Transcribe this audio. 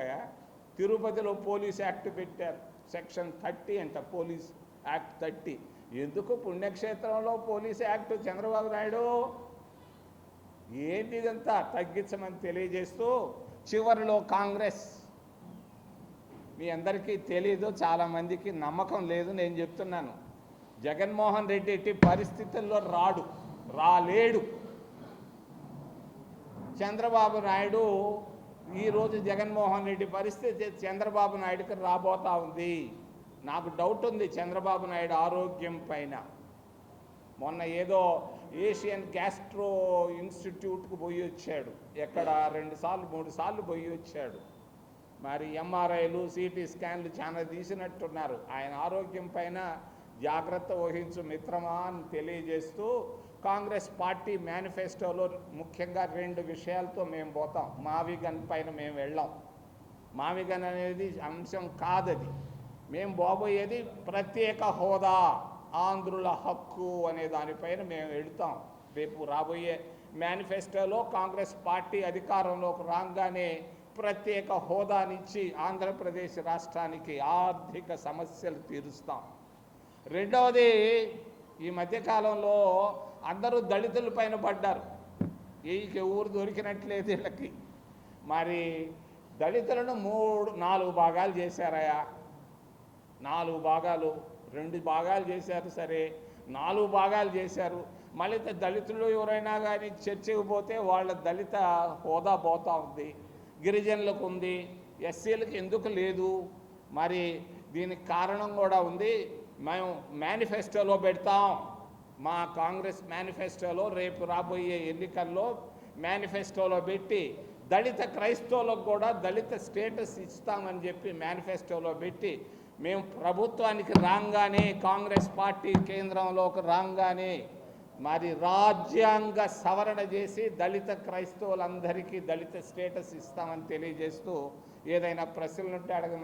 ఎందుకయా? తిరుపతిలో police act పెట్టారు, section 30 అంట, పోలీస్ యాక్ట్ 30. ఎందుకు పుణ్యక్షేత్రంలో పోలీస్ యాక్ట్ చంద్రబాబు నాయుడు? ఏంటి ఇదంతా? తగ్గించమని తెలియజేస్తూ చివరిలో కాంగ్రెస్, మీ అందరికీ తెలీదు, చాలామందికి నమ్మకం లేదు, నేను చెప్తున్నాను, జగన్మోహన్ రెడ్డి ఎట్టి పరిస్థితుల్లో రాలేడు. చంద్రబాబు నాయుడు ఈరోజు జగన్మోహన్ రెడ్డి పరిస్థితి చంద్రబాబు నాయుడుకి రాబోతా ఉంది. నాకు డౌట్ ఉంది చంద్రబాబు నాయుడు ఆరోగ్యం పైన. మొన్న ఏదో ఏషియన్ గ్యాస్ట్రో ఇన్స్టిట్యూట్కు పోయి వచ్చాడు, ఎక్కడ 2 సార్లు 3 సార్లు పోయి వచ్చాడు. మరి ఎంఆర్ఐలు సిటీ స్కాన్లు చాలా తీసినట్టున్నారు. ఆయన ఆరోగ్యం పైన జాగ్రత్త వహించు మిత్రమా అని తెలియజేస్తూ, కాంగ్రెస్ పార్టీ మేనిఫెస్టోలో ముఖ్యంగా 2 విషయాలతో మేము పోతాం. మావిగన్ పైన మేము వెళ్ళాం. మావిగన్ అనేది అంశం కాదది. మేము పోబోయేది ప్రత్యేక హోదా, ఆంధ్రుల హక్కు అనే దానిపైన మేము వెళుతాం. రేపు రాబోయే మేనిఫెస్టోలో కాంగ్రెస్ పార్టీ అధికారంలోకి రాగానే ప్రత్యేక హోదానిచ్చి ఆంధ్రప్రదేశ్ రాష్ట్రానికి ఆర్థిక సమస్యలు తీరుస్తాం. రెండవది, ఈ మధ్యకాలంలో అందరూ దళితుల పైన పడ్డారు. ఊరు దొరికినట్లేదు వీళ్ళకి. మరి దళితులను 4 భాగాలు చేశారయా. 4 భాగాలు, 2 భాగాలు చేశారు, సరే 4 భాగాలు చేశారు. మళ్ళీ దళితులు ఎవరైనా కానీ చర్చకు పోతే వాళ్ళ దళిత హోదా పోతూ ఉంది. గిరిజనులకు ఉంది, ఎస్సీలకు ఎందుకు లేదు? మరి దీనికి కారణం కూడా ఉంది. మేము మేనిఫెస్టోలో పెడతాం. మా కాంగ్రెస్ మేనిఫెస్టోలో రేపు రాబోయే ఎన్నికల్లో మేనిఫెస్టోలో పెట్టి దళిత క్రైస్తవులకు కూడా దళిత స్టేటస్ ఇస్తామని చెప్పి మేనిఫెస్టోలో పెట్టి, మేము ప్రభుత్వానికి రాగానే, కాంగ్రెస్ పార్టీ కేంద్రంలోకి రాగానే మరి రాజ్యాంగ సవరణ చేసి దళిత క్రైస్తవులందరికీ దళిత స్టేటస్ ఇస్తామని తెలియజేస్తూ, ఏదైనా ప్రశ్నలుంటే అడగమని.